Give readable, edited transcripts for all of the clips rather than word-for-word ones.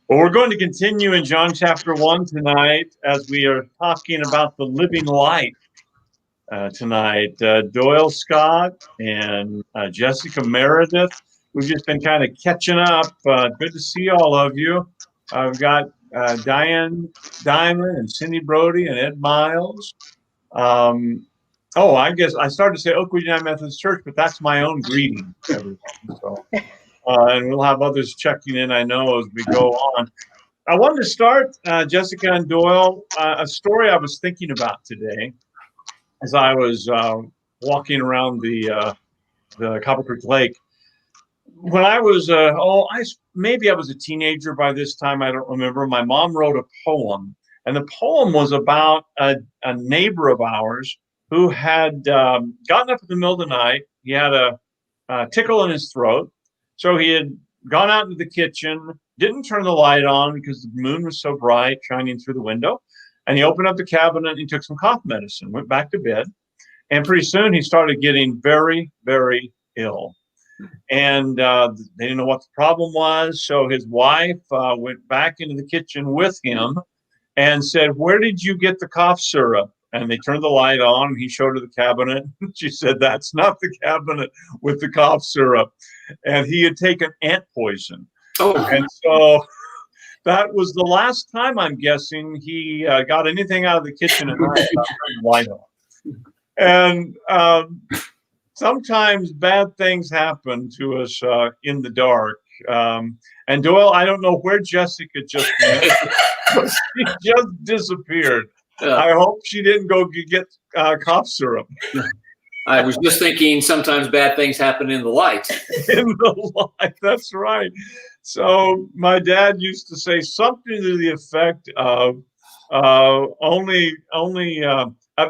Well, we're going to continue in John chapter 1 tonight as we are talking about the living light tonight. Doyle Scott and Jessica Meredith, we've just been kind of catching up. Good to see all of you. I've got Diane Diamond and Cindy Brody and Ed Miles. I guess I started to say Oakwood United Methodist Church, but that's my own greeting, everyone. So, and we'll have others checking in, I know, as we go on. I wanted to start, Jessica and Doyle, a story I was thinking about today as I was walking around the Copper Creek Lake. When I was, maybe I was a teenager by this time, I don't remember. My mom wrote a poem, and the poem was about a neighbor of ours who had gotten up in the middle of the night. He had a tickle in his throat, so he had gone out into the kitchen, didn't turn the light on because the moon was so bright shining through the window. And he opened up the cabinet and he took some cough medicine, went back to bed. And pretty soon he started getting very, very ill. And they didn't know what the problem was. So his wife went back into the kitchen with him and said, "Where did you get the cough syrup?" And they turned the light on and he showed her the cabinet. She said, "That's not the cabinet with the cough syrup." And he had taken ant poison. Oh. And so that was the last time, I'm guessing, he got anything out of the kitchen at night without turning the light on. And sometimes bad things happen to us in the dark. And Doyle, I don't know where Jessica just went, but she just disappeared. I hope she didn't go get cough syrup. I was just thinking sometimes bad things happen in the light. In the light, that's right. So my dad used to say something to the effect of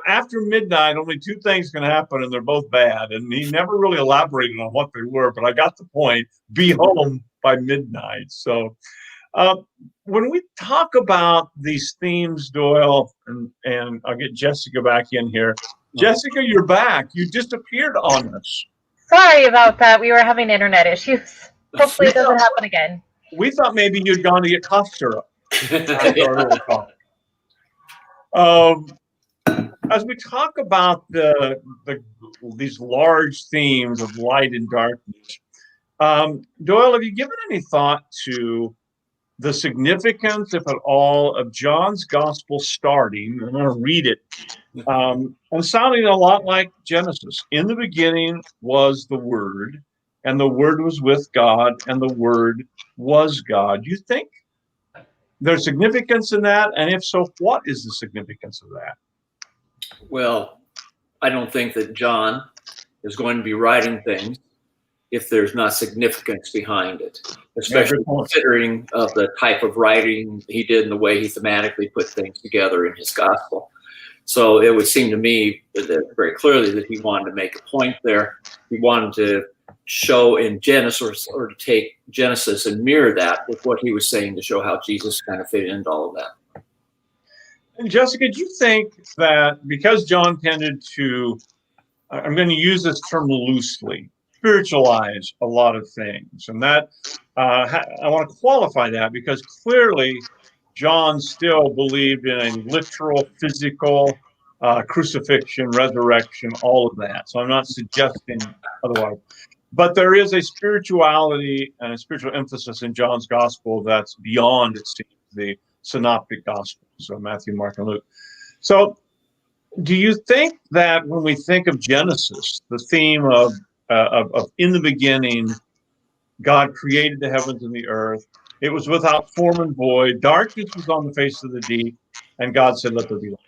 after midnight, only two things can happen, and they're both bad. And he never really elaborated on what they were, but I got the point. Be home by midnight. So when we talk about these themes, Doyle, and I'll get Jessica back in here. Jessica, you're back. You disappeared on us. Sorry about that. We were having internet issues. Hopefully it doesn't happen again. We thought maybe you'd gone to get cough syrup. As we talk about these large themes of light and darkness, Doyle, have you given any thought to the significance, if at all, of John's gospel starting? I'm going to read it. And sounding a lot like Genesis. In the beginning was the Word, and the Word was with God, and the Word was God. Do you think there's significance in that? And if so, what is the significance of that? Well, I don't think that John is going to be writing things if there's not significance behind it, especially considering the type of writing he did and the way he thematically put things together in his gospel. So it would seem to me that very clearly that he wanted to make a point there. He wanted to show in Genesis, or to take Genesis and mirror that with what he was saying to show how Jesus kind of fit into all of that. And Jessica, do you think that because John tended to, I'm going to use this term loosely, spiritualize a lot of things, and that I want to qualify that because clearly John still believed in a literal, physical crucifixion, resurrection, all of that. So I'm not suggesting otherwise. But there is a spirituality and a spiritual emphasis in John's gospel that's beyond, it seems, the synoptic gospels, so Matthew, Mark, and Luke. So do you think that when we think of Genesis, the theme of in the beginning, God created the heavens and the earth, it was without form and void, darkness was on the face of the deep, and God said, "Let there be light."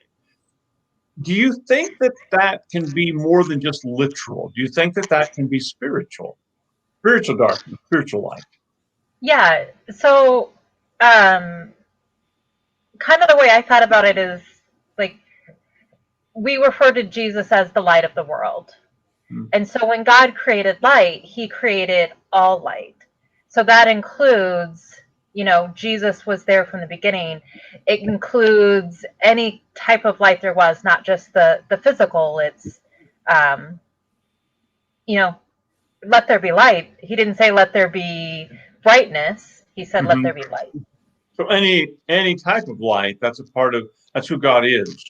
Do you think that that can be more than just literal? Do you think that that can be spiritual darkness, spiritual light? Yeah. So kind of the way I thought about it is like we refer to Jesus as the light of the world. And so when God created light, he created all light. So that includes, Jesus was there from the beginning. It includes any type of light there was, not just the physical. It's, let there be light. He didn't say let there be brightness. He said, let there be light. So any type of light, that's who God is.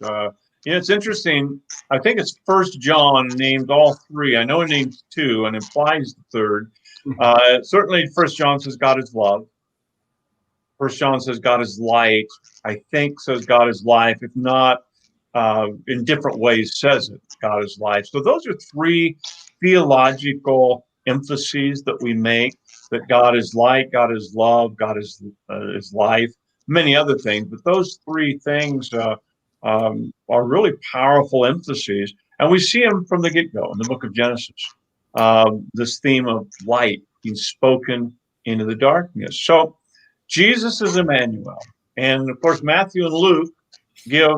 It's interesting. I think it's First John named all three. I know it names two and implies the third. Certainly, First John says God is love. First John says God is light. I think says God is life. If not, in different ways says it. God is life. So those are three theological emphases that we make. That God is light, God is love, God is life, many other things. But those three things are really powerful emphases. And we see them from the get-go in the book of Genesis. This theme of light being spoken into the darkness. So Jesus is Emmanuel. And of course, Matthew and Luke give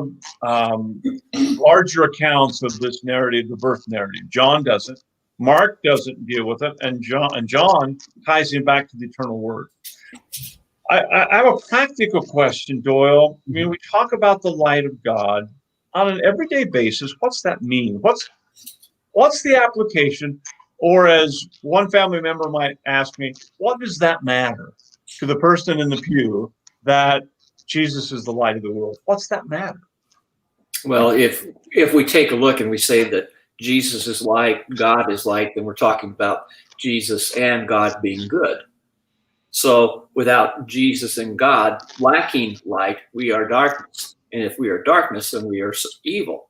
larger accounts of this narrative, the birth narrative. John doesn't. Mark doesn't deal with it, and John ties him back to the eternal word. I have a practical question, Doyle. I mean, we talk about the light of God on an everyday basis. What's that mean? What's the application? Or as one family member might ask me, what does that matter to the person in the pew that Jesus is the light of the world? What's that matter? Well, if we take a look and we say that Jesus is light, God is light, then we're talking about Jesus and God being good. So without Jesus and God lacking light, we are darkness. And if we are darkness, then we are evil.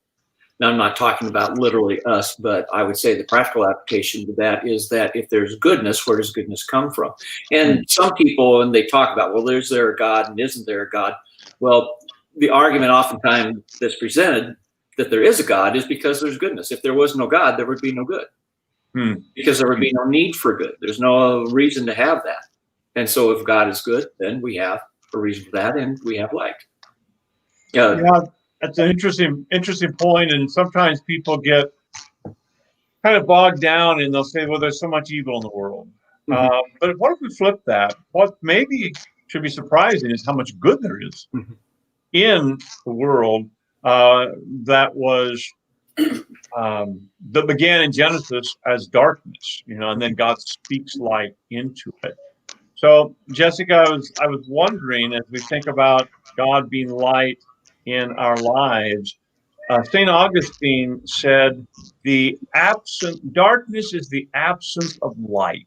Now, I'm not talking about literally us, but I would say the practical application to that is that if there's goodness, where does goodness come from? And some people, when they talk about, well, is there a God and isn't there a God? Well, the argument oftentimes that's presented that there is a God is because there's goodness. If there was no God, there would be no good. Because there would be no need for good. There's no reason to have that. And so if God is good, then we have a reason for that, and we have light. Yeah, that's an interesting point. And sometimes people get kind of bogged down and they'll say, well, there's so much evil in the world. But what if we flip that? What maybe should be surprising is how much good there is in the world that began in Genesis as darkness, and then God speaks light into it. So, Jessica, I was wondering, as we think about God being light in our lives, St. Augustine said, darkness is the absence of light.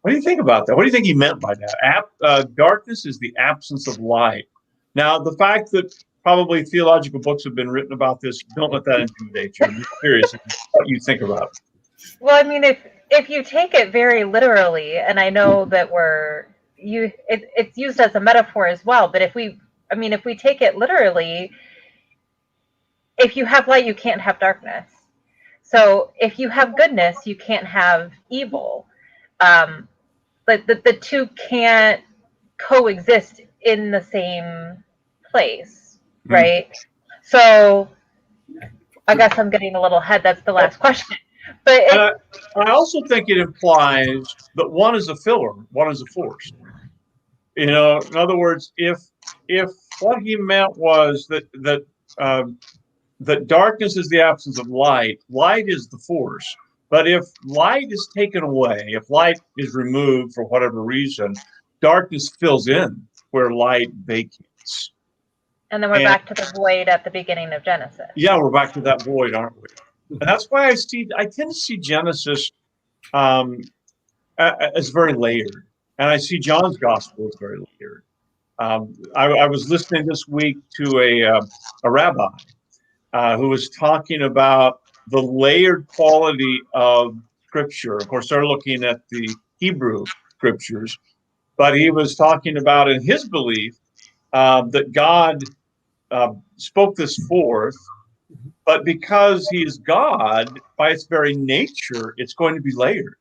What do you think about that? What do you think he meant by that? Darkness is the absence of light. Now, the fact that probably theological books have been written about this, don't let that intimidate you. I'm just curious what you think about it. Well, I mean, if you take it very literally, and I know that it's used as a metaphor as well, but if we take it literally, if you have light, you can't have darkness. So if you have goodness, you can't have evil. But the two can't coexist in the same place, right? So I guess I'm getting a little ahead. That's the last question. But I also think it implies that one is a filler, one is a force. In other words, if what he meant was that darkness is the absence of light, light is the force. But if light is taken away, if light is removed for whatever reason, darkness fills in where light vacates. And then we're back to the void at the beginning of Genesis. Yeah, we're back to that void, aren't we? And that's why I tend to see Genesis as very layered. And I see John's gospel as very layered. I was listening this week to a rabbi who was talking about the layered quality of Scripture. Of course, they're looking at the Hebrew Scriptures, but he was talking about, in his belief, that God spoke this forth, but because he is God, by its very nature, it's going to be layered,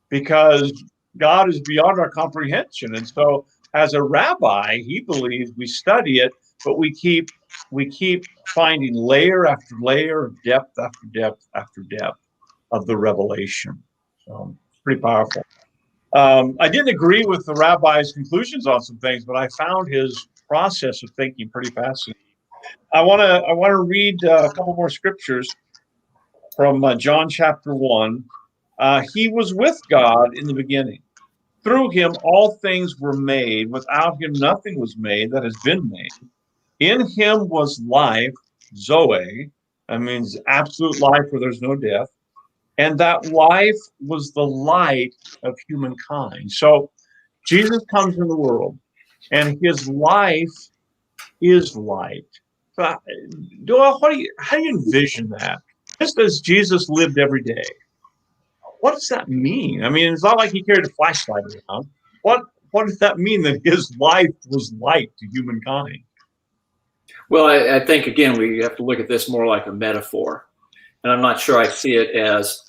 because God is beyond our comprehension. And so, as a rabbi, he believes we study it, but we keep finding layer after layer of depth after depth after depth of the revelation. So it's pretty powerful. I didn't agree with the rabbi's conclusions on some things, but I found his process of thinking pretty fascinating. I want to read a couple more scriptures from John chapter 1. He was with God in the beginning. Through him, all things were made. Without him, nothing was made that has been made. In him was life, Zoe. That means absolute life where there's no death. And that life was the light of humankind. So Jesus comes in the world, and his life is light. So, Doyle, how do you envision that? Just as Jesus lived every day, what does that mean? I mean, it's not like he carried a flashlight around. What does that mean that his life was light to humankind? Well, I think, again, we have to look at this more like a metaphor. And I'm not sure I see it as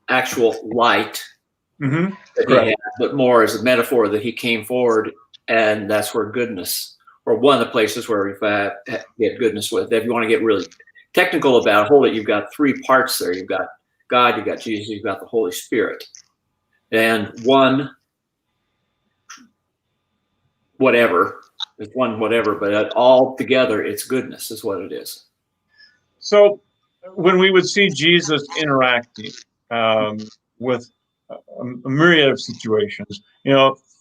actual light that he had, but more as a metaphor that he came forward, and that's where goodness, or one of the places where we get goodness with. If you want to get really technical about it, you've got three parts there. You've got God, you've got Jesus, you've got the Holy Spirit. And one whatever, but all together, it's goodness is what it is. So when we would see Jesus interacting with a myriad of situations,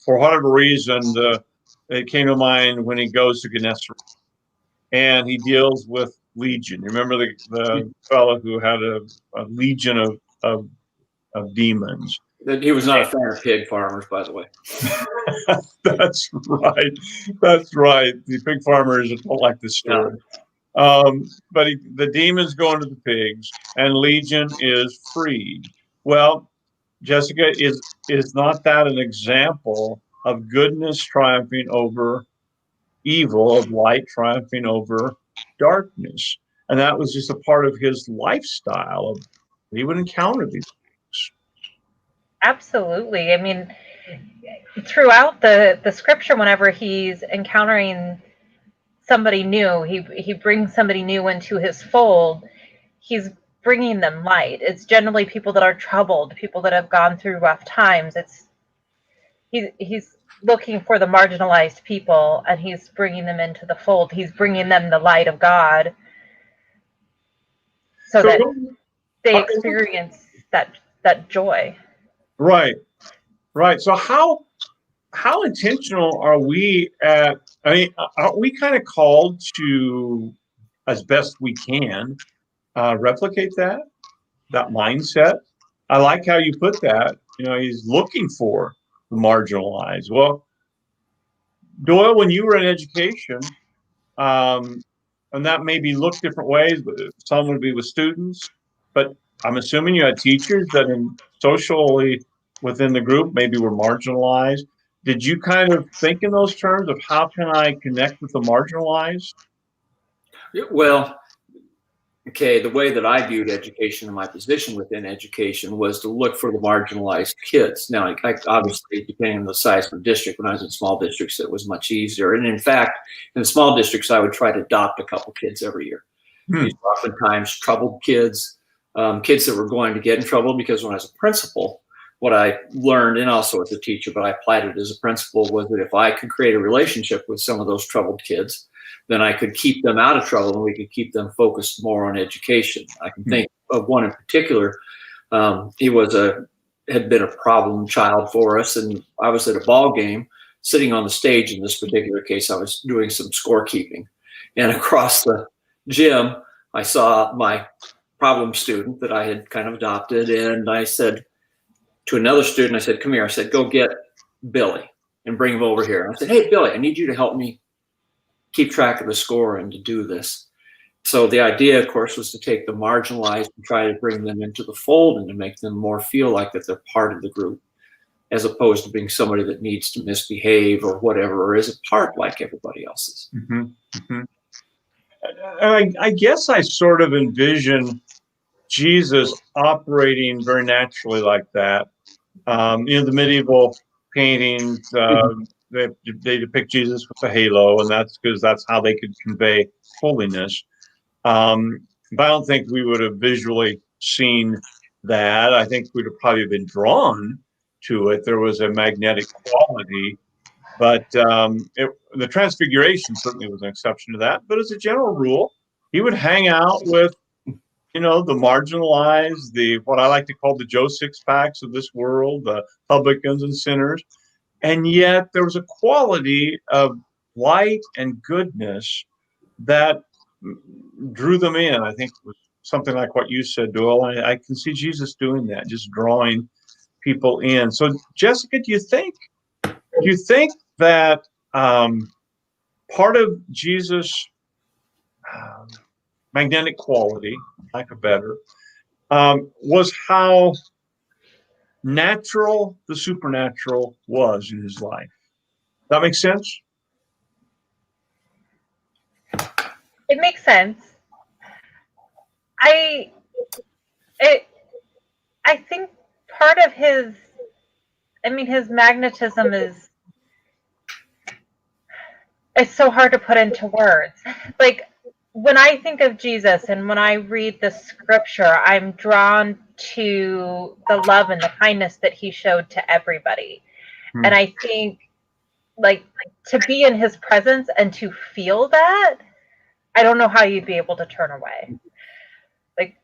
for whatever reason, it came to mind when he goes to Gennesaret and he deals with Legion. Remember the fellow who had a legion of demons. He was not a fan of pig farmers, by the way. That's right. That's right. The pig farmers don't like this story. But the demons go into the pigs, and Legion is freed. Well, Jessica, is not that an example of goodness triumphing over evil, of light triumphing over darkness? And that was just a part of his lifestyle. He would encounter these things. Absolutely. I mean, throughout the scripture, whenever he's encountering somebody new, he brings somebody new into his fold. He's bringing them light. It's generally people that are troubled, people that have gone through rough times. He's looking for the marginalized people, and he's bringing them into the fold. He's bringing them the light of God, so that they experience that joy. Right. So how intentional are we at? I mean, are we kind of called to, as best we can, replicate that mindset? I like how you put that. He's looking for the marginalized. Well, Doyle, when you were in education, and that maybe looked different ways, but some would be with students, but I'm assuming you had teachers that socially within the group maybe were marginalized. Did you kind of think in those terms of how can I connect with the marginalized? Well, okay, the way that I viewed education and my position within education was to look for the marginalized kids. Now, obviously, depending on the size of the district, when I was in small districts, it was much easier. And in fact, in small districts, I would try to adopt a couple kids every year. These were oftentimes troubled kids, kids that were going to get in trouble, because when I was a principal, what I learned, and also as a teacher, but I applied it as a principal, was that if I could create a relationship with some of those troubled kids, then I could keep them out of trouble, and we could keep them focused more on education. I can think of one in particular. He had been a problem child for us, and I was at a ball game sitting on the stage. In this particular case, I was doing some scorekeeping, and across the gym, I saw my problem student that I had kind of adopted, and I said to another student, I said, "Come here." I said, "Go get Billy and bring him over here." And I said, "Hey, Billy, I need you to help me keep track of the score and to do this." So the idea, of course, was to take the marginalized and try to bring them into the fold and to make them more feel like that they're part of the group, as opposed to being somebody that needs to misbehave or whatever, or is a part like everybody else's. I guess I sort of envision Jesus operating very naturally like that. The medieval paintings, they depict Jesus with a halo, and that's because that's how they could convey holiness. But I don't think we would have visually seen that. I think we'd have probably been drawn to it. There was a magnetic quality, but the Transfiguration certainly was an exception to that. But as a general rule, he would hang out with the marginalized, the what I like to call the Joe Sixpacks of this world, the publicans and sinners. And yet there was a quality of light and goodness that drew them in. I think it was something like what you said, Doyle. I can see Jesus doing that, just drawing people in. So, Jessica, do you think that part of Jesus' magnetic quality, lack of better, was how natural the supernatural was in his life? That makes sense? It makes sense. I it I think part of his magnetism is it's so hard to put into words. Like when I think of Jesus and when I read the scripture, I'm drawn to the love and the kindness that he showed to everybody. Hmm. And I think like to be in his presence and to feel that, I don't know how you'd be able to turn away. Like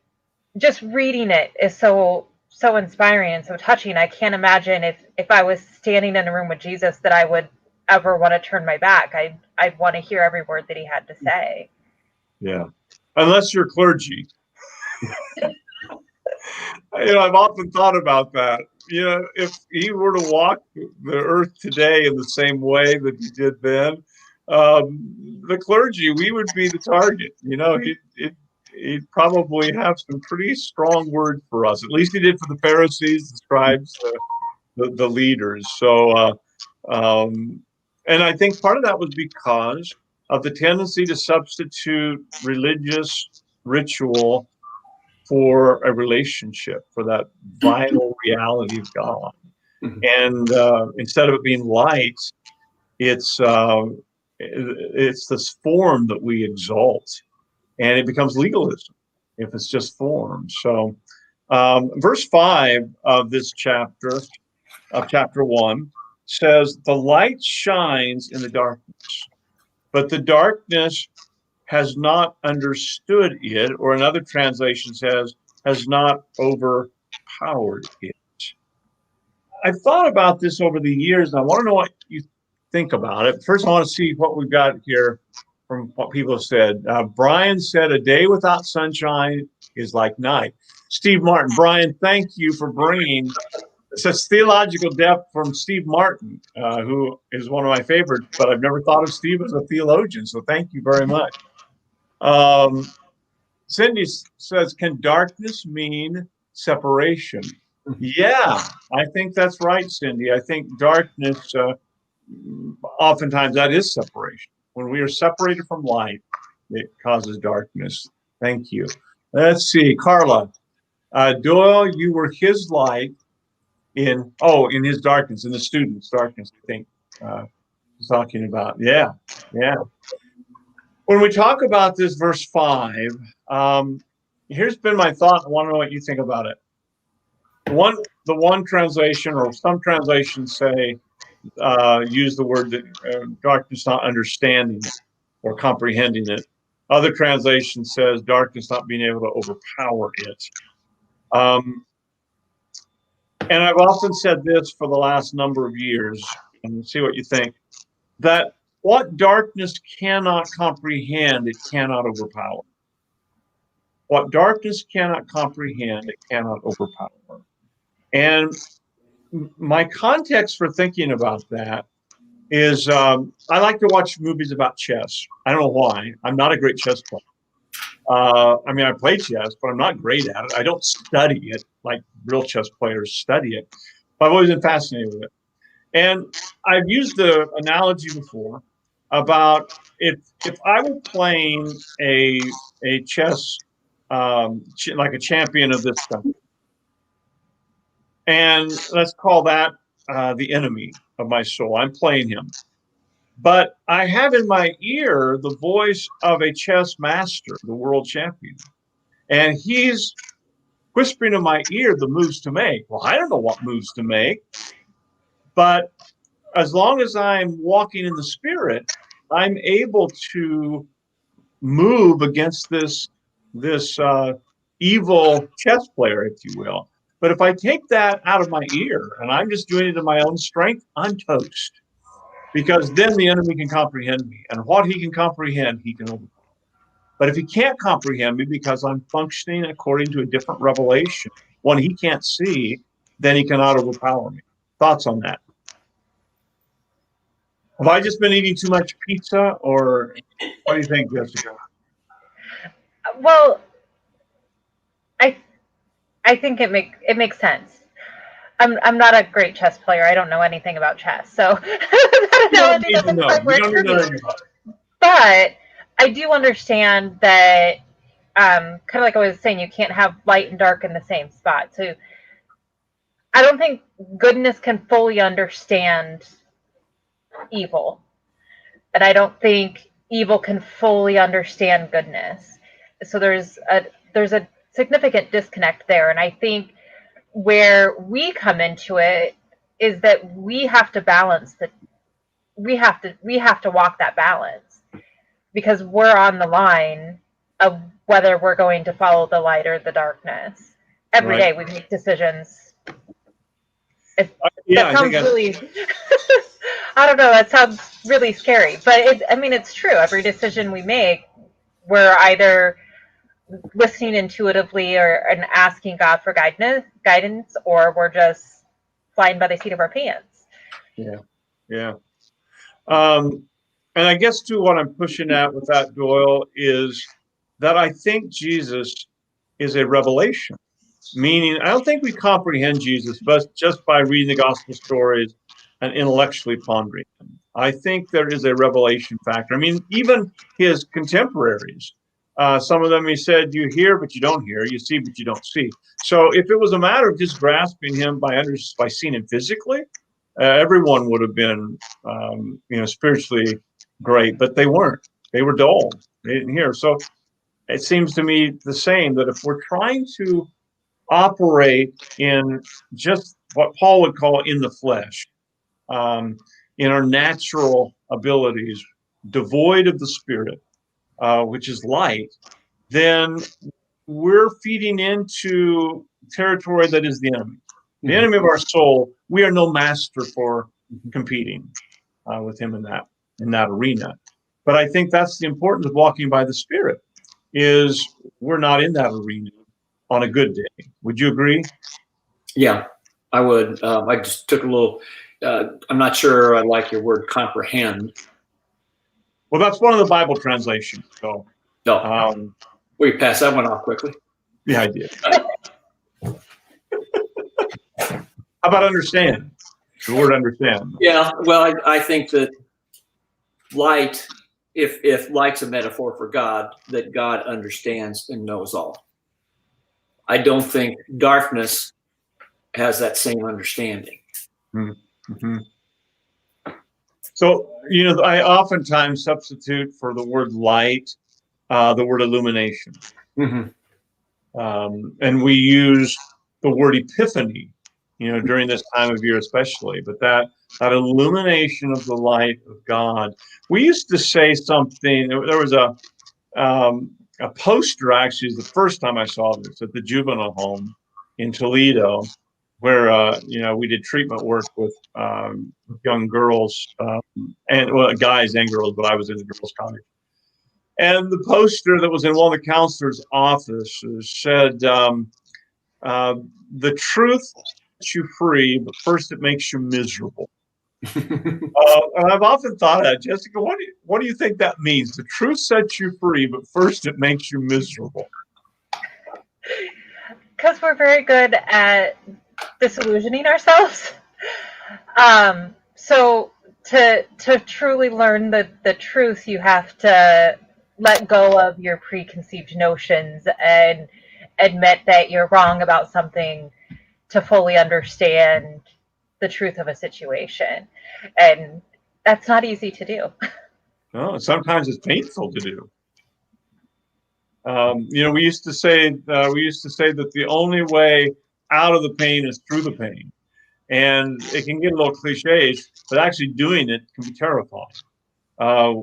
just reading it is so inspiring and so touching. I can't imagine if I was standing in a room with Jesus that I would ever want to turn my back. I'd want to hear every word that he had to say. Yeah. Unless you're clergy. I've often thought about that. If he were to walk the earth today in the same way that he did then, the clergy, we would be the target. He'd probably have some pretty strong words for us. At least he did for the Pharisees, the scribes, the leaders. So, and I think part of that was because of the tendency to substitute religious ritual for a relationship, for that vital reality of God. Mhm. And instead of it being light, it's this form that we exalt, and it becomes legalism if it's just form. So, verse 5 of this chapter, of chapter 1, says, "The light shines in the darkness, but the darkness has not understood it," or another translation says, "has not overpowered it." I've thought about this over the years, and I want to know what you think about it. First, I want to see what we've got here from what people have said. Brian said, "A day without sunshine is like night." Steve Martin, Brian, thank you for bringing such theological depth from Steve Martin, who is one of my favorites, but I've never thought of Steve as a theologian, so thank you very much. Cindy says, "Can darkness mean separation?" Yeah, I think that's right, Cindy. I think darkness, oftentimes that is separation. When we are separated from light, it causes darkness. Thank you. Let's see, Carla. Doyle, you were his light in his darkness, in the student's darkness, I think he's talking about. Yeah, yeah. When we talk about this verse 5, here's been my thought. I want to know what you think about it. The one translation, or some translations say, use the word that darkness not understanding it or comprehending it. Other translation says darkness not being able to overpower it. And I've often said this for the last number of years, and see what you think, that what darkness cannot comprehend, it cannot overpower. What darkness cannot comprehend, it cannot overpower. And my context for thinking about that is I like to watch movies about chess. I don't know why. I'm not a great chess player. I play chess, but I'm not great at it. I don't study it like real chess players study it. But I've always been fascinated with it. And I've used the analogy before about if I were playing a chess like a champion of this country, and let's call that the enemy of my soul. I'm playing him. But I have in my ear the voice of a chess master, the world champion. And he's whispering in my ear the moves to make. Well, I don't know what moves to make, but as long as I'm walking in the spirit, I'm able to move against this evil chess player, if you will. But if I take that out of my ear and I'm just doing it in my own strength, I'm toast. Because then the enemy can comprehend me. And what he can comprehend, he can overcome. But if he can't comprehend me because I'm functioning according to a different revelation, one he can't see, then he cannot overpower me. Thoughts on that? Have I just been eating too much pizza, or what do you think, Jessica? Well, I think it makes sense. I'm not a great chess player. I don't know anything about chess, so that analogy doesn't quite work for me. But I do understand that, kind of like I was saying, you can't have light and dark in the same spot. So I don't think goodness can fully understand evil, and I don't think evil can fully understand goodness. So there's a significant disconnect there, and I think where we come into it is that we have to balance we have to walk that balance, because we're on the line of whether we're going to follow the light or the darkness. Every day we make decisions. That sounds really I don't know, that sounds really scary, but it's true. Every decision we make, we're either listening intuitively and asking God for guidance, or we're just flying by the seat of our pants. Yeah. And I guess too, what I'm pushing at with that, Doyle, is that I think Jesus is a revelation. Meaning, I don't think we comprehend Jesus but just by reading the gospel stories and intellectually pondering them. I think there is a revelation factor. I mean, even his contemporaries, some of them, he said, you hear, but you don't hear. You see, but you don't see. So if it was a matter of just grasping him by seeing him physically, everyone would have been, spiritually great, but they weren't. They were dull. They didn't hear. So it seems to me the same, that if we're trying to operate in just what Paul would call in the flesh, in our natural abilities, devoid of the Spirit, which is light, then we're feeding into territory that is the enemy. The enemy of our soul. We are no master for competing with him in that arena. But I think that's the importance of walking by the Spirit, is we're not in that arena on a good day. Would you agree? Yeah, I would. I just took a little, I'm not sure I like your word comprehend. Well, that's one of the Bible translations. So, we pass that one off quickly. Yeah, I did. How about understand? The word understand. Yeah, well, I think that light, if light's a metaphor for God, that God understands and knows all. I don't think darkness has that same understanding. Mm-hmm. So, I oftentimes substitute for the word light the word illumination. And we use the word epiphany, during this time of year especially, but that illumination of the light of God. We used to say something, there was a poster, actually, the first time I saw this at the juvenile home in Toledo, where we did treatment work with young girls, guys and girls, but I was in the girls' college. And the poster that was in one of the counselor's office said, "The truth sets you free, but first it makes you miserable." And I've often thought that, Jessica, what do you think that means? The truth sets you free, but first it makes you miserable. Because we're very good at disillusioning ourselves. So to truly learn the truth, you have to let go of your preconceived notions and admit that you're wrong about something to fully understand the truth of a situation. And that's not easy to do. No, sometimes it's painful to do. We used to say that the only way out of the pain is through the pain. And it can get a little cliche, but actually doing it can be terrifying.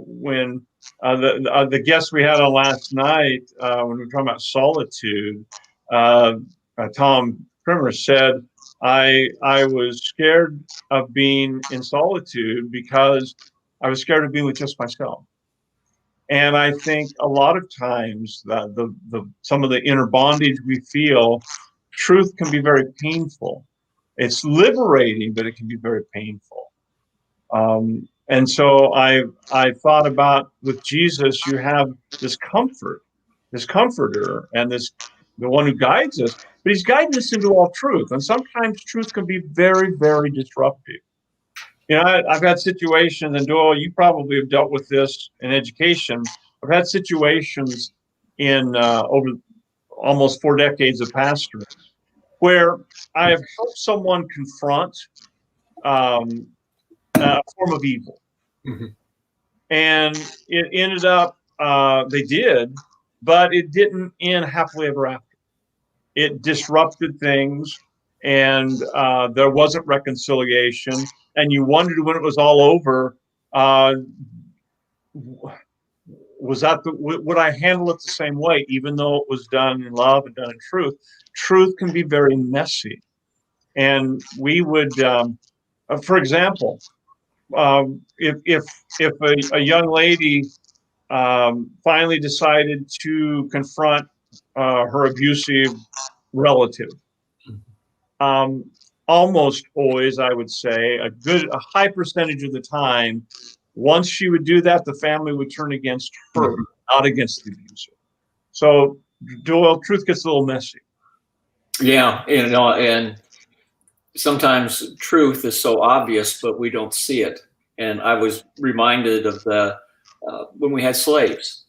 When the guest we had on last night, when we were talking about solitude, Tom Primer said, I was scared of being in solitude because I was scared of being with just myself. And I think a lot of times that some of the inner bondage we feel, truth can be very painful. It's liberating, but it can be very painful. And so I thought about with Jesus, you have this comfort, this comforter, and the one who guides us, but he's guiding us into all truth. And sometimes truth can be very, very disruptive. You know, I've had situations, and Doyle, you probably have dealt with this in education. I've had situations in over almost 4 decades of pastoring where I have helped someone confront a form of evil. Mm-hmm. And it ended up, they did, but it didn't end happily ever after. It disrupted things, and there wasn't reconciliation. And you wondered when it was all over, was that would I handle it the same way, even though it was done in love and done in truth? Truth can be very messy, and we would, for example, if a young lady finally decided to confront her abusive relative, almost always, I would say, a high percentage of the time, once she would do that, the family would turn against her, not against the abuser. So, Doyle, truth gets a little messy. Yeah, and sometimes truth is so obvious, but we don't see it. And I was reminded of when we had slaves,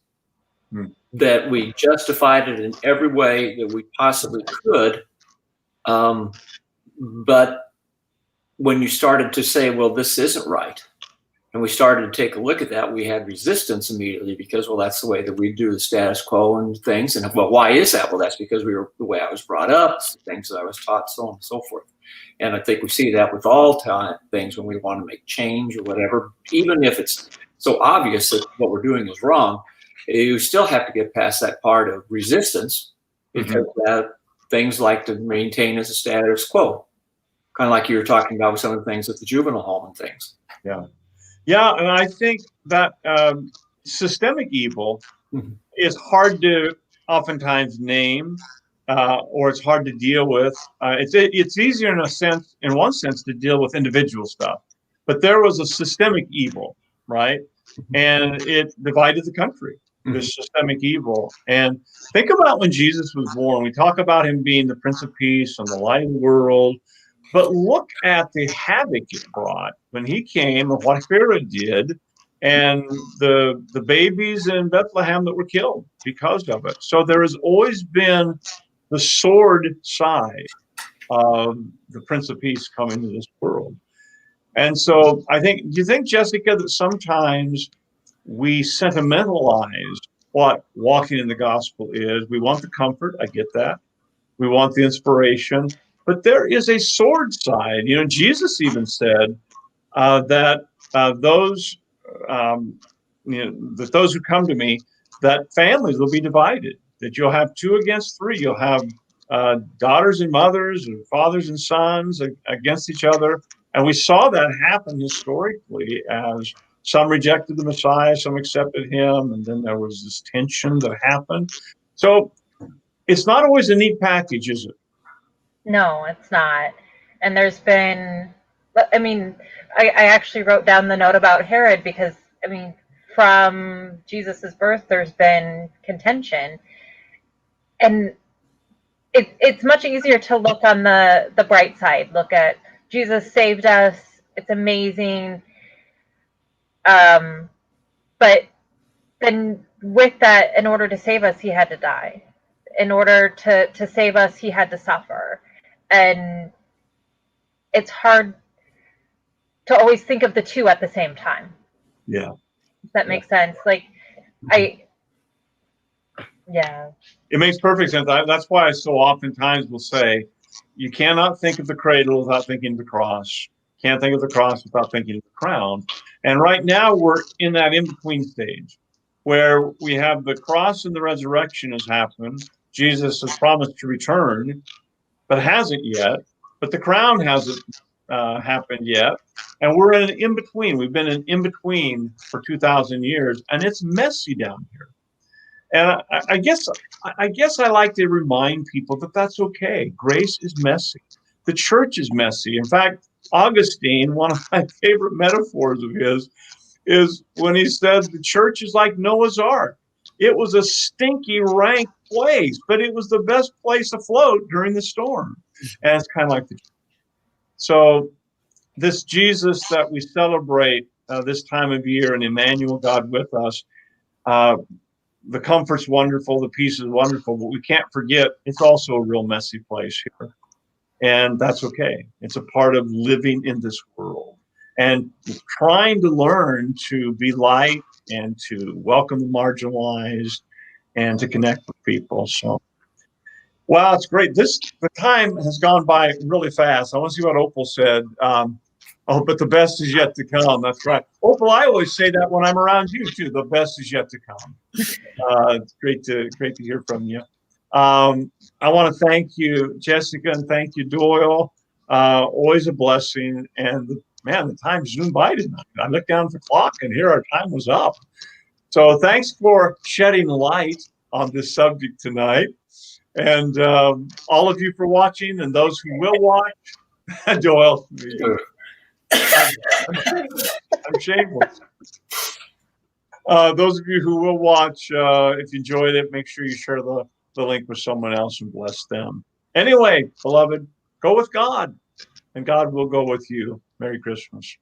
that we justified it in every way that we possibly could. But when you started to say, well, this isn't right, and we started to take a look at that, we had resistance immediately because, well, that's the way that we do the status quo and things. And, well, why is that? Well, that's because we were the way I was brought up, things that I was taught, so on and so forth. And I think we see that with all things when we want to make change or whatever, even if it's so obvious that what we're doing is wrong, you still have to get past that part of resistance, because things like to maintain as a status quo, kind of like you were talking about with some of the things at the juvenile home and things. Yeah. Yeah, and I think that systemic evil is hard to oftentimes name, or it's hard to deal with. It's easier in one sense, to deal with individual stuff. But there was a systemic evil, right? And it divided the country. There's systemic evil. And think about when Jesus was born. We talk about him being the Prince of Peace and the light of the world. But look at the havoc it brought when he came, and what Herod did, and the babies in Bethlehem that were killed because of it. So there has always been the sword side of the Prince of Peace coming to this world. And so do you think, Jessica, that sometimes we sentimentalize what walking in the gospel is? We want the comfort, I get that. We want the inspiration. But there is a sword side. You know, Jesus even said that those who come to me, that families will be divided. That you'll have 2 against 3. You'll have daughters and mothers, and fathers and sons against each other. And we saw that happen historically, as some rejected the Messiah, some accepted him, and then there was this tension that happened. So it's not always a neat package, is it? No, it's not. And there's been, I mean, I actually wrote down the note about Herod because, I mean, from Jesus's birth, there's been contention. And it's much easier to look on the bright side. Look at Jesus saved us. It's amazing. But then with that, in order to save us, he had to die. In order to save us, he had to suffer. And it's hard to always think of the two at the same time. Yeah. Does that make sense? Like, yeah. It makes perfect sense. That's why I so oftentimes will say, you cannot think of the cradle without thinking of the cross. Can't think of the cross without thinking of the crown. And right now we're in that in-between stage where we have the cross and the resurrection has happened. Jesus has promised to return, but hasn't yet. But the crown hasn't happened yet. And we're in an in-between. We've been in in-between for 2,000 years, and it's messy down here. And I guess I like to remind people that that's okay. Grace is messy. The church is messy. In fact, Augustine, one of my favorite metaphors of his, is when he said the church is like Noah's Ark. It was a stinky, rank place, but it was the best place afloat during the storm. And it's kind of like the church. So this Jesus that we celebrate this time of year, and Emmanuel, God with us, the comfort's wonderful, the peace is wonderful, but we can't forget it's also a real messy place here. And that's okay. It's a part of living in this world and trying to learn to be light and to welcome the marginalized and to connect with people. So, wow, it's great. The time has gone by really fast. I want to see what Opal said. Oh, but the best is yet to come. That's right. Opal, I always say that when I'm around you too. The best is yet to come. It's great to hear from you. I want to thank you, Jessica, and thank you, Doyle. Always a blessing. And man, the time zoomed by tonight. I looked down at the clock, and here our time was up. So thanks for shedding light on this subject tonight, and all of you for watching, and those who will watch. Doyle, I'm shameless. Those of you who will watch, if you enjoyed it, make sure you share the link with someone else and bless them. Anyway, beloved, go with God, and God will go with you. Merry Christmas.